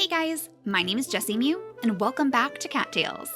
Hey guys, my name is JessiMew, and welcome back to Cattails.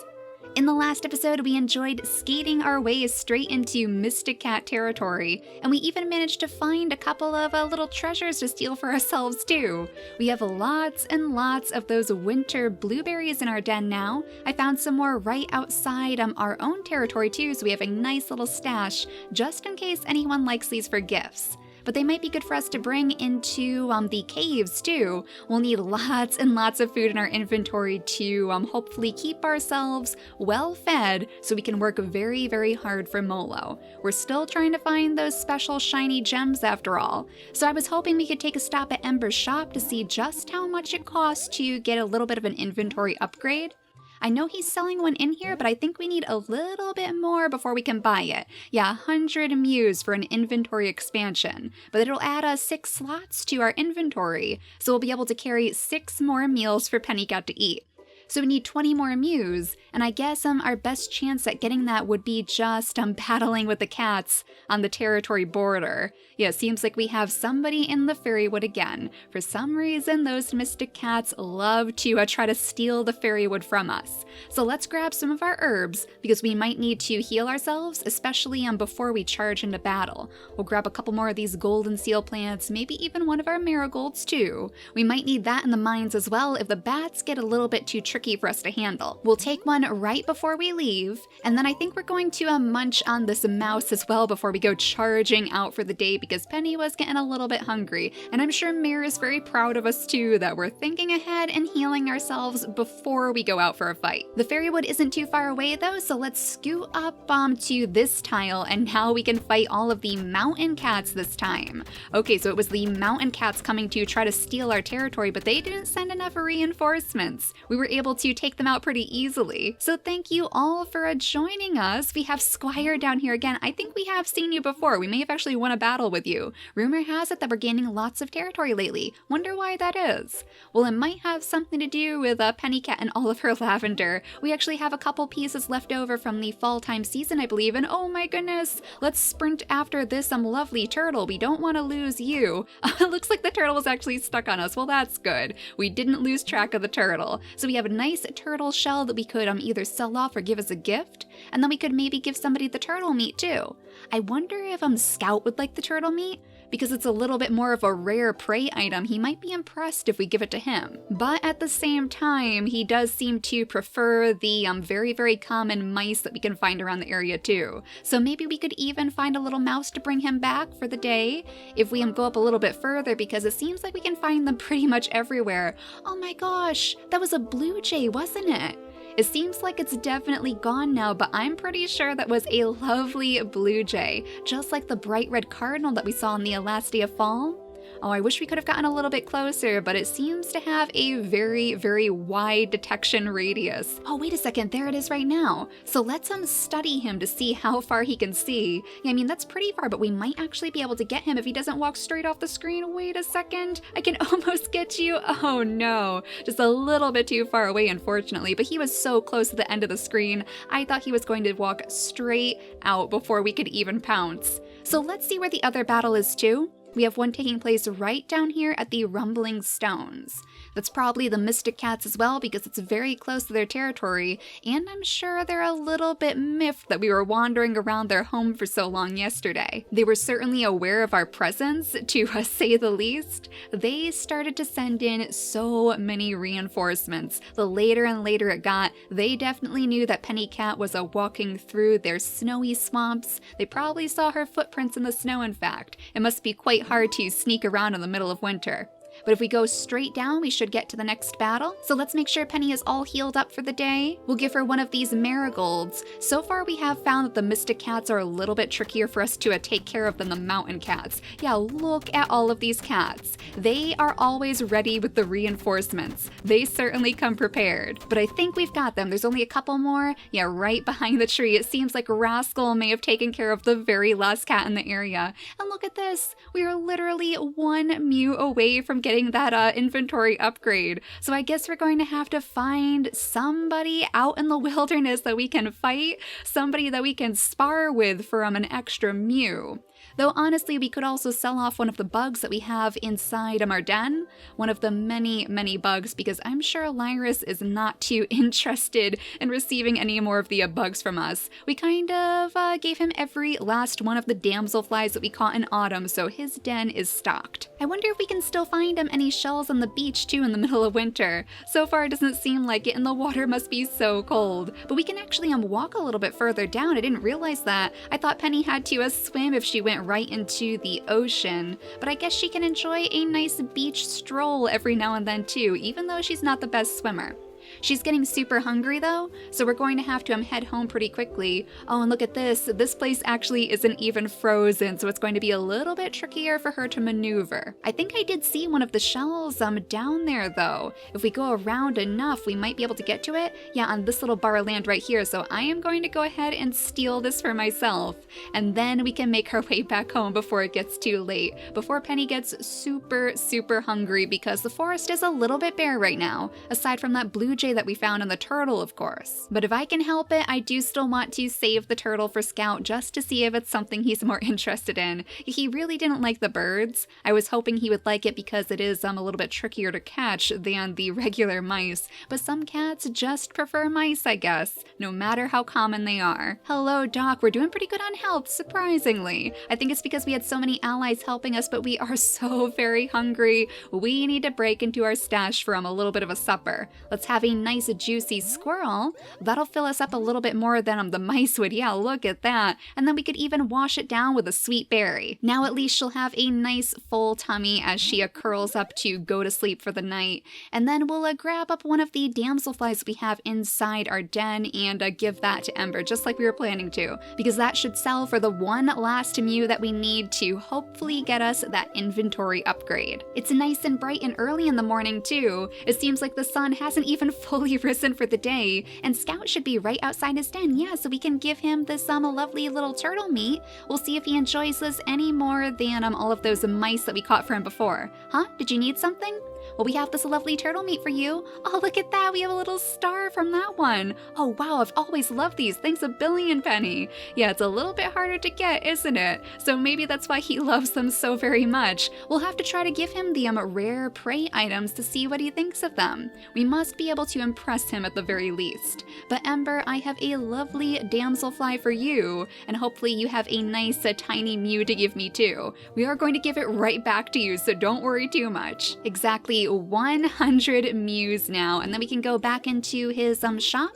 In the last episode, we enjoyed skating our way straight into Mystic Cat territory, and we even managed to find a couple of little treasures to steal for ourselves too. We have lots and lots of those winter blueberries in our den now. I found some more right outside our own territory too, so we have a nice little stash just in case anyone likes these for gifts. But they might be good for us to bring into the caves too. We'll need lots and lots of food in our inventory to hopefully keep ourselves well fed so we can work very, very hard for Molo. We're still trying to find those special shiny gems after all. So I was hoping we could take a stop at Ember's shop to see just how much it costs to get a little bit of an inventory upgrade. I know he's selling one in here, but I think we need a little bit more before we can buy it. Yeah, 100 mews for an inventory expansion, but it'll add us 6 slots to our inventory, so we'll be able to carry 6 more meals for Pennycat to eat. So we need 20 more mews, and I guess our best chance at getting that would be just battling with the cats on the territory border. Yeah, it seems like we have somebody in the fairywood again. For some reason, those mystic cats love to try to steal the fairywood from us. So let's grab some of our herbs, because we might need to heal ourselves, especially before we charge into battle. We'll grab a couple more of these golden seal plants, maybe even one of our marigolds too. We might need that in the mines as well if the bats get a little bit too tricky for us to handle. We'll take one right before we leave, and then I think we're going to munch on this mouse as well before we go charging out for the day, because Penny was getting a little bit hungry, and I'm sure Mare is very proud of us too that we're thinking ahead and healing ourselves before we go out for a fight. The fairywood isn't too far away though, so let's scoot up to this tile, and now we can fight all of the mountain cats this time. Okay, so it was the mountain cats coming to try to steal our territory, but they didn't send enough reinforcements. We were able to take them out pretty easily. So thank you all for joining us. We have Squire down here again. I think we have seen you before. We may have actually won a battle with you. Rumor has it that we're gaining lots of territory lately. Wonder why that is. Well, it might have something to do with Pennycat and all of her lavender. We actually have a couple pieces left over from the fall time season, I believe, and oh my goodness, let's sprint after this lovely turtle. We don't want to lose you. It looks like the turtle was actually stuck on us. Well, that's good. We didn't lose track of the turtle. So we have a nice turtle shell that we could either sell off or give as a gift, and then we could maybe give somebody the turtle meat too. I wonder if Scout would like the turtle meat, because it's a little bit more of a rare prey item. He might be impressed if we give it to him. But at the same time, he does seem to prefer the very, very common mice that we can find around the area too. So maybe we could even find a little mouse to bring him back for the day if we go up a little bit further, because it seems like we can find them pretty much everywhere. Oh my gosh, that was a blue jay, wasn't it? It seems like it's definitely gone now, but I'm pretty sure that was a lovely blue jay, just like the bright red cardinal that we saw on the last day of fall. Oh, I wish we could have gotten a little bit closer, but it seems to have a very, very wide detection radius. Oh, wait a second, there it is right now. So let's study him to see how far he can see. Yeah, I mean, that's pretty far, but we might actually be able to get him if he doesn't walk straight off the screen. Wait a second, I can almost get you. Oh no, just a little bit too far away, unfortunately, but he was so close to the end of the screen, I thought he was going to walk straight out before we could even pounce. So let's see where the other battle is too. We have one taking place right down here at the Rumbling Stones. That's probably the Mystic Cats as well, because it's very close to their territory, and I'm sure they're a little bit miffed that we were wandering around their home for so long yesterday. They were certainly aware of our presence, to say the least. They started to send in so many reinforcements. The later and later it got, they definitely knew that Pennycat was walking through their snowy swamps. They probably saw her footprints in the snow, in fact. It must be quite hard to sneak around in the middle of winter. But if we go straight down, we should get to the next battle. So let's make sure Penny is all healed up for the day. We'll give her one of these marigolds. So far we have found that the mystic cats are a little bit trickier for us to take care of than the mountain cats. Yeah, look at all of these cats. They are always ready with the reinforcements. They certainly come prepared. But I think we've got them. There's only a couple more. Yeah, right behind the tree. It seems like Rascal may have taken care of the very last cat in the area. And look at this. We are literally 1 mew away from getting that inventory upgrade. So I guess we're going to have to find somebody out in the wilderness that we can fight, somebody that we can spar with for an extra mew. Though honestly, we could also sell off one of the bugs that we have inside our den, one of the many bugs, because I'm sure Lyris is not too interested in receiving any more of the bugs from us. We kind of gave him every last one of the damselflies that we caught in autumn, so his den is stocked. I wonder if we can still find him any shells on the beach too in the middle of winter. So far it doesn't seem like it, and the water must be so cold. But we can actually walk a little bit further down. I didn't realize that. I thought Penny had to swim if she went right into the ocean. But I guess she can enjoy a nice beach stroll every now and then too, even though she's not the best swimmer. She's getting super hungry though, so we're going to have to head home pretty quickly. Oh, and look at this. This place actually isn't even frozen, so it's going to be a little bit trickier for her to maneuver. I think I did see one of the shells down there though. If we go around enough, we might be able to get to it. Yeah, on this little bar of land right here, so I am going to go ahead and steal this for myself. And then we can make our way back home before it gets too late, before Penny gets super hungry, because the forest is a little bit bare right now, aside from that blue jay that we found in the turtle, of course. But if I can help it, I do still want to save the turtle for Scout just to see if it's something he's more interested in. He really didn't like the birds. I was hoping he would like it because it is a little bit trickier to catch than the regular mice, but some cats just prefer mice, I guess, no matter how common they are. Hello, Doc. We're doing pretty good on health, surprisingly. I think it's because we had so many allies helping us, but we are so very hungry. We need to break into our stash for a little bit of a supper. Let's have a nice juicy squirrel. That'll fill us up a little bit more than the mice would. Yeah, look at that. And then we could even wash it down with a sweet berry. Now at least she'll have a nice full tummy as she curls up to go to sleep for the night. And then we'll grab up one of the damselflies we have inside our den and give that to Ember, just like we were planning to, because that should sell for the one last mew that we need to hopefully get us that inventory upgrade. It's nice and bright and early in the morning too. It seems like the sun hasn't even fully risen for the day, and Scout should be right outside his den. Yeah, so we can give him this lovely little turtle meat. We'll see if he enjoys this any more than all of those mice that we caught for him before. Huh? Did you need something? Well, we have this lovely turtle meat for you. Oh, look at that. We have a little star from that one. Oh, wow. I've always loved these. Thanks a billion, Penny. Yeah, it's a little bit harder to get, isn't it? So maybe that's why he loves them so very much. We'll have to try to give him the rare prey items to see what he thinks of them. We must be able to impress him at the very least. But Ember, I have a lovely damselfly for you, and hopefully you have a nice tiny mew to give me too. We are going to give it right back to you, so don't worry too much. Exactly 100 mews now, and then we can go back into his shop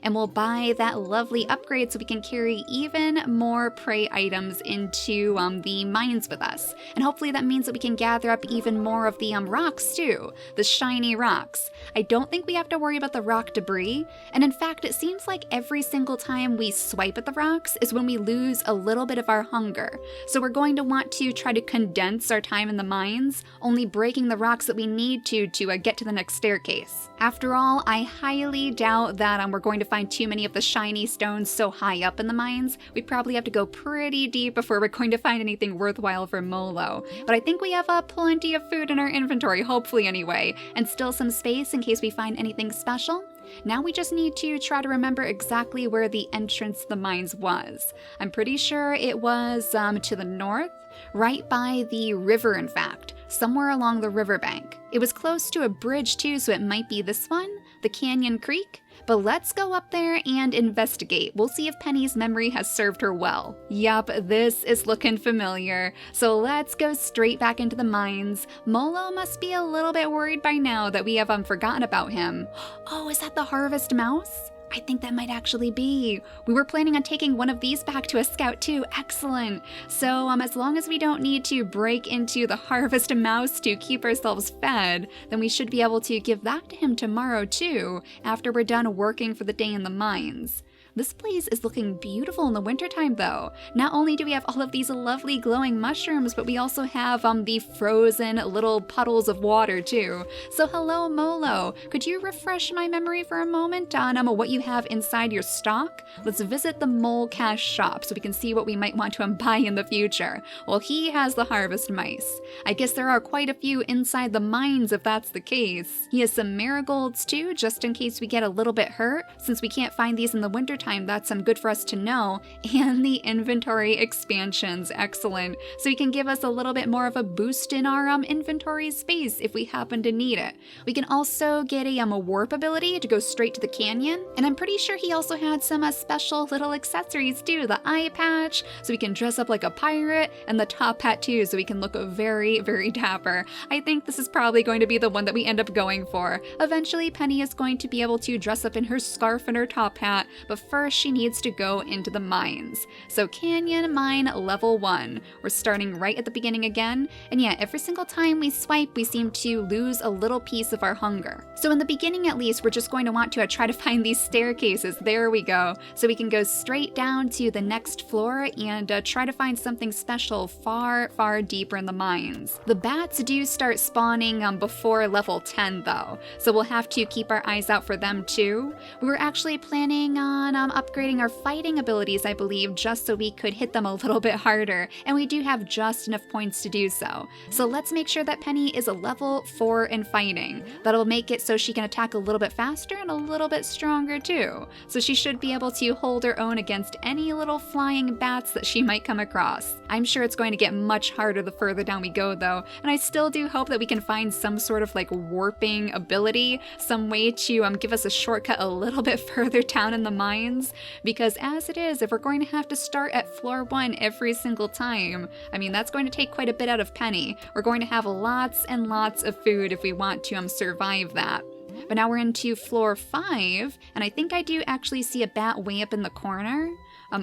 and we'll buy that lovely upgrade so we can carry even more prey items into the mines with us. And hopefully that means that we can gather up even more of the rocks too, the shiny rocks. I don't think we have to worry about the rock debris, and in fact it seems like every single time we swipe at the rocks is when we lose a little bit of our hunger. So we're going to want to try to condense our time in the mines, only breaking the rocks that we need to get to the next staircase. After all, I highly doubt that we're going to find too many of the shiny stones so high up in the mines. We probably have to go pretty deep before we're going to find anything worthwhile for Molo. But I think we have plenty of food in our inventory, hopefully anyway, and still some space in case we find anything special. Now we just need to try to remember exactly where the entrance to the mines was. I'm pretty sure it was to the north, right by the river in fact, somewhere along the riverbank. It was close to a bridge too, so it might be this one, the Canyon Creek. But let's go up there and investigate. We'll see if Penny's memory has served her well. Yup, this is looking familiar. So let's go straight back into the mines. Molo must be a little bit worried by now that we have forgotten about him. Oh, is that the harvest mouse? I think that might actually be. We were planning on taking one of these back to a scout too. Excellent. So as long as we don't need to break into the harvest mouse to keep ourselves fed, then we should be able to give that to him tomorrow too, after we're done working for the day in the mines. This place is looking beautiful in the wintertime though. Not only do we have all of these lovely glowing mushrooms, but we also have the frozen little puddles of water too. So hello Molo, could you refresh my memory for a moment on what you have inside your stock? Let's visit the mole cash shop so we can see what we might want to buy in the future. Well, he has the harvest mice. I guess there are quite a few inside the mines if that's the case. He has some marigolds too, just in case we get a little bit hurt, since we can't find these in the wintertime. time. That's good for us to know. And the inventory expansions, excellent. So you can give us a little bit more of a boost in our inventory space if we happen to need it. We can also get a warp ability to go straight to the canyon. And I'm pretty sure he also had some special little accessories too. The eye patch, so we can dress up like a pirate, and the top hat too, so we can look very, very dapper. I think this is probably going to be the one that we end up going for. Eventually, Penny is going to be able to dress up in her scarf and her top hat, but first she needs to go into the mines. So Canyon Mine Level 1. We're starting right at the beginning again, and yeah, every single time we swipe, we seem to lose a little piece of our hunger. So in the beginning at least, we're just going to want to try to find these staircases. There we go. So we can go straight down to the next floor and try to find something special far, far deeper in the mines. The bats do start spawning before level 10 though, so we'll have to keep our eyes out for them too. We were actually planning on upgrading our fighting abilities, I believe, just so we could hit them a little bit harder, and we do have just enough points to do so. So let's make sure that Penny is a level 4 in fighting. That'll make it so she can attack a little bit faster and a little bit stronger too. So she should be able to hold her own against any little flying bats that she might come across. I'm sure it's going to get much harder the further down we go though, and I still do hope that we can find some sort of like warping ability, some way to give us a shortcut a little bit further down in the mines, because as it is, if we're going to have to start at floor 1 every single time, I mean, that's going to take quite a bit out of Penny. We're going to have lots and lots of food if we want to survive that. But now we're into floor 5, and I think I do actually see a bat way up in the corner.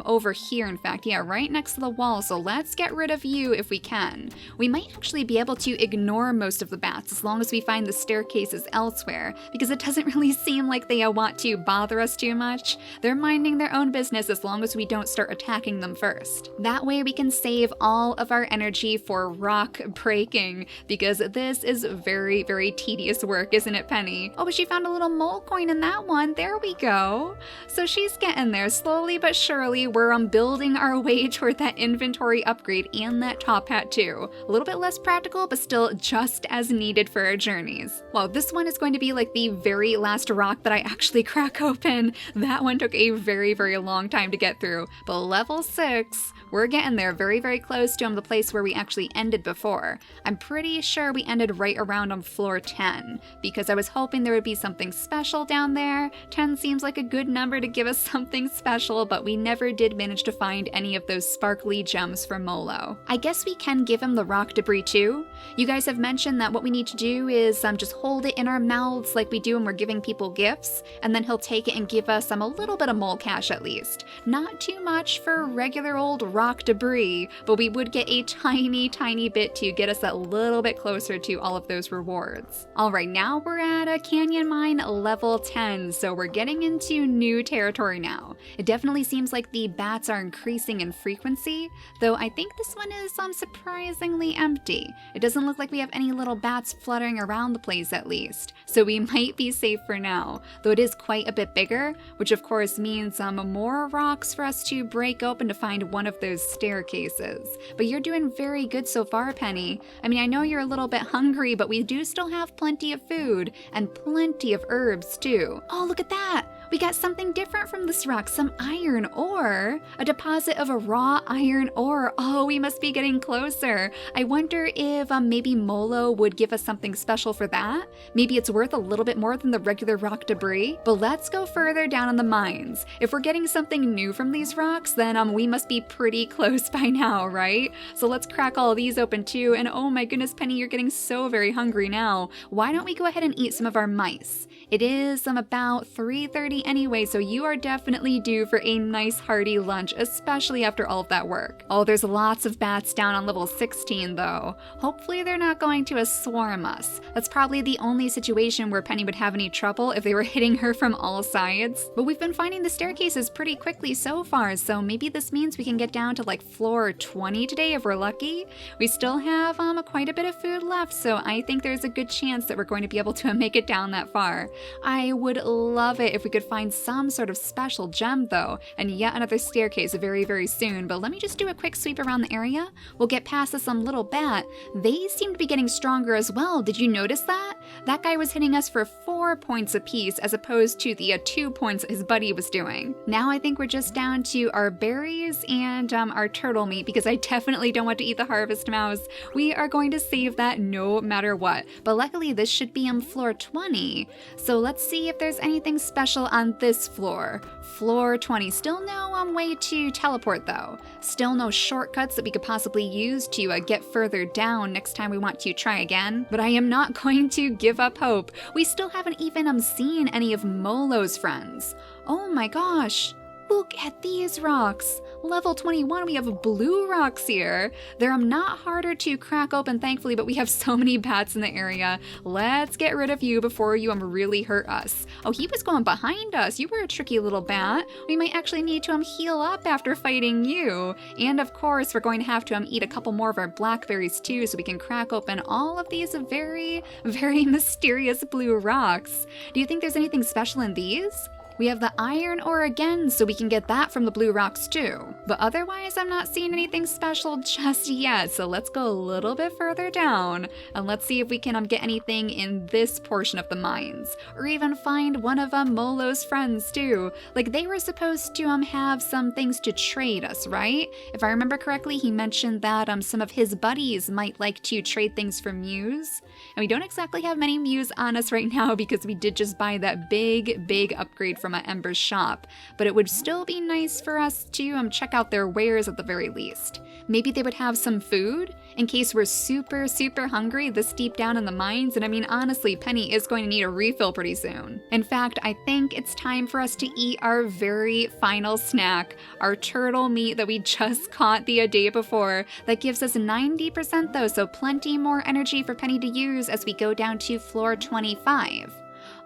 Over here, in fact, yeah, right next to the wall, so let's get rid of you if we can. We might actually be able to ignore most of the bats as long as we find the staircases elsewhere, because it doesn't really seem like they want to bother us too much. They're minding their own business as long as we don't start attacking them first. That way we can save all of our energy for rock breaking, because this is very, very tedious work, isn't it, Penny? Oh, but she found a little mole coin in that one. There we go. So she's getting there slowly but surely. We're building our way toward that inventory upgrade and that top hat too. A little bit less practical, but still just as needed for our journeys. Well, this one is going to be like the very last rock that I actually crack open. That one took a very, very long time to get through, but level 6, we're getting there, very, very close to the place where we actually ended before. I'm pretty sure we ended right around on floor 10, because I was hoping there would be something special down there. 10 seems like a good number to give us something special, but we never did manage to find any of those sparkly gems for Molo. I guess we can give him the rock debris too. You guys have mentioned that what we need to do is just hold it in our mouths like we do when we're giving people gifts, and then he'll take it and give us a little bit of mole cash at least. Not too much for regular old rock debris, but we would get a tiny, tiny bit to get us a little bit closer to all of those rewards. Alright, now we're at a Canyon Mine level 10, so we're getting into new territory now. It definitely seems like the bats are increasing in frequency, though I think this one is surprisingly empty. It doesn't look like we have any little bats fluttering around the place at least, so we might be safe for now, though it is quite a bit bigger, which of course means more rocks for us to break open to find one of those staircases. But you're doing very good so far, Penny. I mean, I know you're a little bit hungry, but we do still have plenty of food, and plenty of herbs too. Oh, look at that! We got something different from this rock, some iron ore. A deposit of a raw iron ore. Oh, we must be getting closer. I wonder if maybe Molo would give us something special for that. Maybe it's worth a little bit more than the regular rock debris. But let's go further down in the mines. If we're getting something new from these rocks, then we must be pretty close by now, right? So let's crack all of these open too. And oh my goodness, Penny, you're getting so very hungry now. Why don't we go ahead and eat some of our mice? It is about 3:30 anyway, so you are definitely due for a nice hearty lunch, especially after all of that work. Oh, there's lots of bats down on level 16 though. Hopefully they're not going to swarm us. That's probably the only situation where Penny would have any trouble if they were hitting her from all sides. But we've been finding the staircases pretty quickly so far, so maybe this means we can get down to like floor 20 today if we're lucky. We still have quite a bit of food left, so I think there's a good chance that we're going to be able to make it down that far. I would love it if we could find some sort of special gem though, and yet another staircase very, very soon. But let me just do a quick sweep around the area. We'll get past this little bat. They seem to be getting stronger as well. Did you notice that? That guy was hitting us for 4 points apiece as opposed to the 2 points his buddy was doing. Now I think we're just down to our berries and our turtle meat, because I definitely don't want to eat the harvest mouse. We are going to save that no matter what. But luckily this should be on floor 20. So let's see if there's anything special on this floor. Floor 20. Still no way to teleport though. Still no shortcuts that we could possibly use to get further down next time we want to try again. But I am not going to give up hope. We still haven't even seen any of Molo's friends. Oh my gosh. Look at these rocks. Level 21, we have blue rocks here. They're not harder to crack open, thankfully, but we have so many bats in the area. Let's get rid of you before you really hurt us. Oh, he was going behind us. You were a tricky little bat. We might actually need to heal up after fighting you. And of course, we're going to have to eat a couple more of our blackberries too, so we can crack open all of these very, very mysterious blue rocks. Do you think there's anything special in these? We have the iron ore again, so we can get that from the blue rocks too. But otherwise, I'm not seeing anything special just yet, so let's go a little bit further down, and let's see if we can get anything in this portion of the mines, or even find one of Molo's friends too. Like, they were supposed to have some things to trade us, right? If I remember correctly, he mentioned that some of his buddies might like to trade things for Mews, and we don't exactly have many Mews on us right now because we did just buy that big upgrade from Ember's shop, but it would still be nice for us to check out their wares at the very least. Maybe they would have some food in case we're super hungry this deep down in the mines, and honestly, Penny is going to need a refill pretty soon. In fact, I think it's time for us to eat our very final snack, our turtle meat that we just caught the day before. That gives us 90% though, so plenty more energy for Penny to use as we go down to floor 25.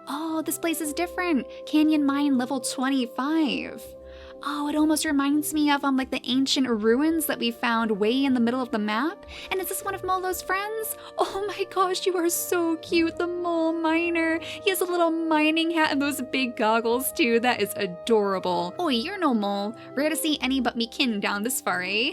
Oh, this place is different. Canyon Mine level 25. Oh, it almost reminds me of like the ancient ruins that we found way in the middle of the map. And is this one of Molo's friends? Oh my gosh, you are so cute, the mole miner. He has a little mining hat and those big goggles too. That is adorable. Oh, you're no mole. Rare to see any but me kin down this far, eh?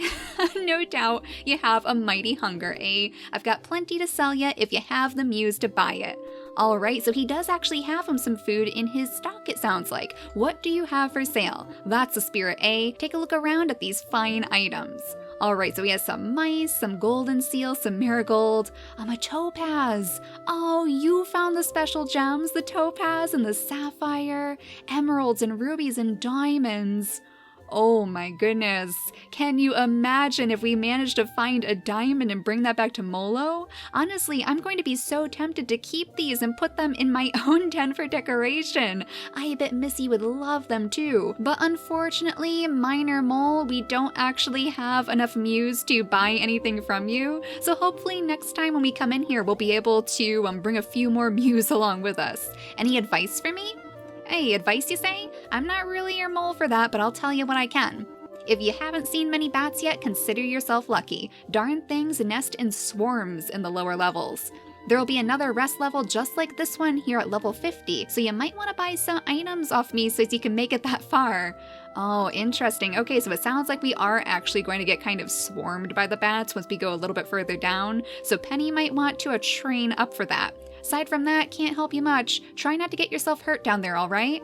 No doubt you have a mighty hunger, eh? I've got plenty to sell ya if you have the Mews to buy it. Alright, so he does actually have some food in his stock, it sounds like. What do you have for sale? That's the spirit, eh? Take a look around at these fine items. Alright, so he has some mice, some golden seal, some marigold, a topaz. Oh, you found the special gems, the topaz and the sapphire, emeralds and rubies and diamonds. Oh my goodness. Can you imagine if we managed to find a diamond and bring that back to Molo? Honestly, I'm going to be so tempted to keep these and put them in my own den for decoration. I bet Missy would love them too. But unfortunately, Miner Mole, we don't actually have enough Mews to buy anything from you. So hopefully next time when we come in here, we'll be able to bring a few more Mews along with us. Any advice for me? Hey, advice you say? I'm not really your mole for that, but I'll tell you what I can. If you haven't seen many bats yet, consider yourself lucky. Darn things nest in swarms in the lower levels. There'll be another rest level just like this one here at level 50, so you might want to buy some items off me so you can make it that far. Oh, interesting. Okay, so it sounds like we are actually going to get kind of swarmed by the bats once we go a little bit further down, so Penny might want to train up for that. Aside from that, can't help you much. Try not to get yourself hurt down there, alright?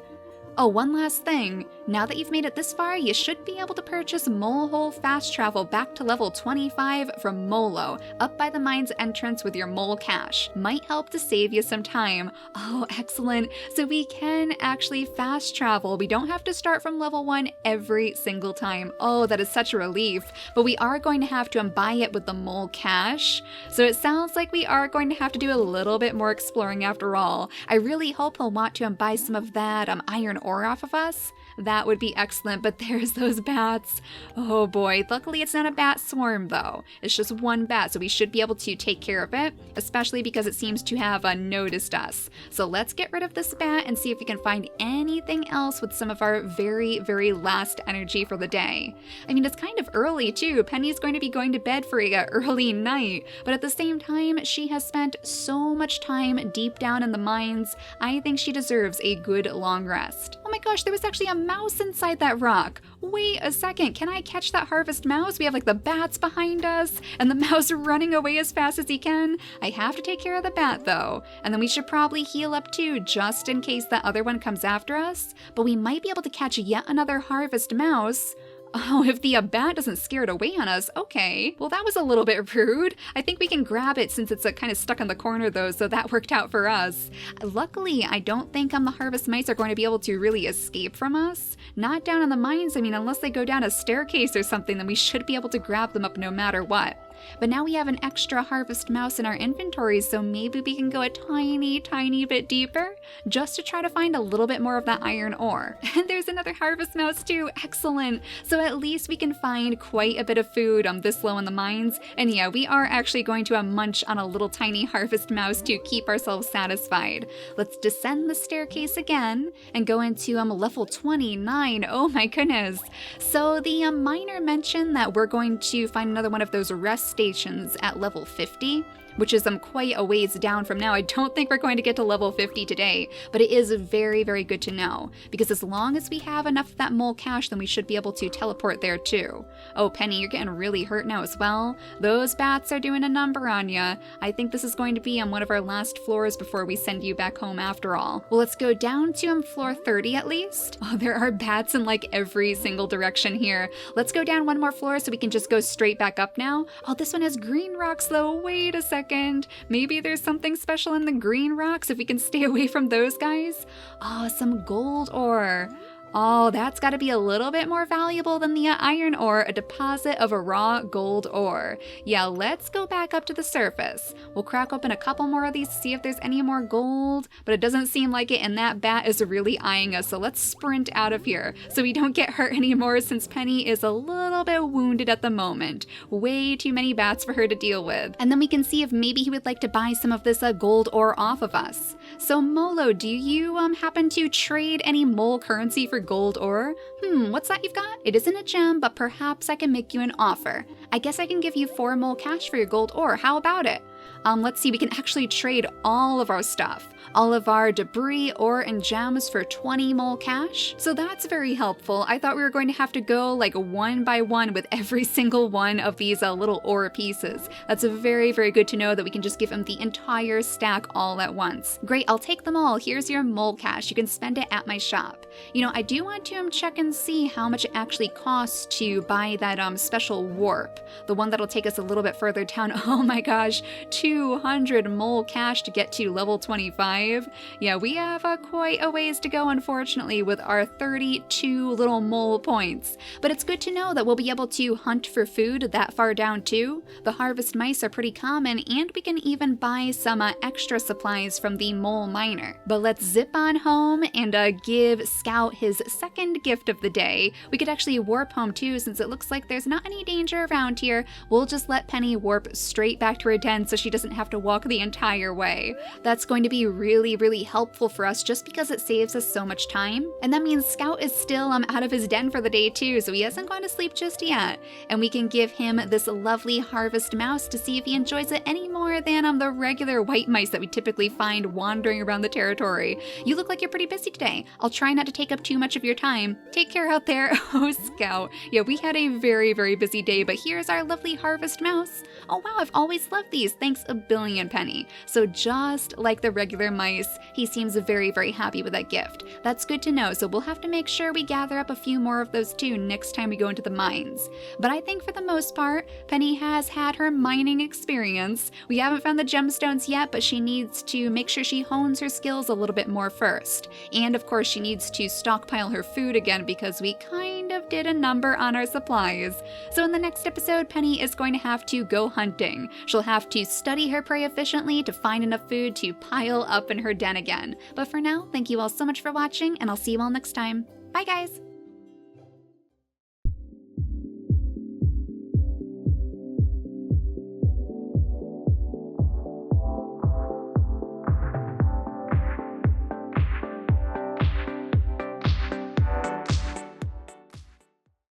Oh, one last thing. Now that you've made it this far, you should be able to purchase Molehole Fast Travel back to level 25 from Molo, up by the mine's entrance with your mole cash. Might help to save you some time. Oh, excellent. So we can actually fast travel. We don't have to start from level 1 every single time. Oh, that is such a relief. But we are going to have to buy it with the mole cash. So it sounds like we are going to have to do a little bit more exploring after all. I really hope he'll want to buy some of that iron ore off of us. that would be excellent. But there's those bats. Oh boy. Luckily, it's not a bat swarm, though. It's just one bat, so we should be able to take care of it, especially because it seems to have noticed us. So let's get rid of this bat and see if we can find anything else with some of our very, very last energy for the day. I mean, it's kind of early, too. Penny's going to be going to bed for a early night, but at the same time, she has spent so much time deep down in the mines. I think she deserves a good long rest. Oh my gosh, there was actually a mouse inside that rock. Wait a second, can I catch that harvest mouse? We have like the bats behind us and the mouse running away as fast as he can. I have to take care of the bat though. And then we should probably heal up too, just in case that other one comes after us. But we might be able to catch yet another harvest mouse. Oh, if the bat doesn't scare it away on us, okay. Well, that was a little bit rude. I think we can grab it since it's kind of stuck in the corner though, so that worked out for us. Luckily, I don't think the harvest mice are going to be able to really escape from us. Not down in the mines, I mean, unless they go down a staircase or something, then we should be able to grab them up no matter what. But now we have an extra harvest mouse in our inventory, so maybe we can go a tiny bit deeper just to try to find a little bit more of that iron ore. And there's another harvest mouse too, excellent. So at least we can find quite a bit of food this low in the mines. And yeah, we are actually going to munch on a little tiny harvest mouse to keep ourselves satisfied. Let's descend the staircase again and go into level 29. Oh my goodness. So the miner mentioned that we're going to find another one of those rest stations at level 50, which is quite a ways down from now. I don't think we're going to get to level 50 today, but it is very, very good to know, because as long as we have enough of that mole cash, then we should be able to teleport there too. Oh, Penny, you're getting really hurt now as well. Those bats are doing a number on ya. I think this is going to be on one of our last floors before we send you back home after all. Well, let's go down to floor 30 at least. Oh, there are bats in like every single direction here. Let's go down one more floor so we can just go straight back up now. Oh, this one has green rocks though. Wait a second. Maybe there's something special in the green rocks if we can stay away from those guys. Oh, some gold ore. Oh, that's got to be a little bit more valuable than the iron ore, a deposit of a raw gold ore. Yeah, let's go back up to the surface. We'll crack open a couple more of these to see if there's any more gold, but it doesn't seem like it, and that bat is really eyeing us, so let's sprint out of here so we don't get hurt anymore since Penny is a little bit wounded at the moment. Way too many bats for her to deal with. And then we can see if maybe he would like to buy some of this gold ore off of us. So Molo, do you happen to trade any mole currency for gold ore? What's that you've got? It isn't a gem, but perhaps I can make you an offer. I guess I can give you 4 mole cash for your gold ore. How about it? Let's see, we can actually trade all of our stuff. All of our debris, ore, and gems for 20 mole cash. So that's very helpful. I thought we were going to have to go like one by one with every single one of these little ore pieces. That's very, very good to know that we can just give him the entire stack all at once. Great, I'll take them all. Here's your mole cash. You can spend it at my shop. You know, I do want to check and see how much it actually costs to buy that special warp. The one that'll take us a little bit further down. Oh my gosh, 200 mole cash to get to level 25. Yeah, we have quite a ways to go, unfortunately, with our 32 little mole points. But it's good to know that we'll be able to hunt for food that far down too. The harvest mice are pretty common, and we can even buy some extra supplies from the mole miner. But let's zip on home and give Scout his second gift of the day. We could actually warp home too, since it looks like there's not any danger around here. We'll just let Penny warp straight back to her den so she doesn't have to walk the entire way. That's going to be really helpful for us just because it saves us so much time. And that means Scout is still out of his den for the day too, so he hasn't gone to sleep just yet. And we can give him this lovely harvest mouse to see if he enjoys it any more than the regular white mice that we typically find wandering around the territory. You look like you're pretty busy today. I'll try not to take up too much of your time. Take care out there. Oh, Scout. Yeah, we had a very busy day, but here's our lovely harvest mouse. Oh wow, I've always loved these. Thanks a billion, Penny. So just like the regular mice, he seems very happy with that gift. That's good to know, so we'll have to make sure we gather up a few more of those too next time we go into the mines. But I think for the most part, Penny has had her mining experience. We haven't found the gemstones yet, but she needs to make sure she hones her skills a little bit more first. And of course, she needs to stockpile her food again because we kind of did a number on our supplies. So in the next episode, Penny is going to have to go hunting. She'll have to study her prey efficiently to find enough food to pile up in her den again. But for now, thank you all so much for watching, and I'll see you all next time. Bye guys!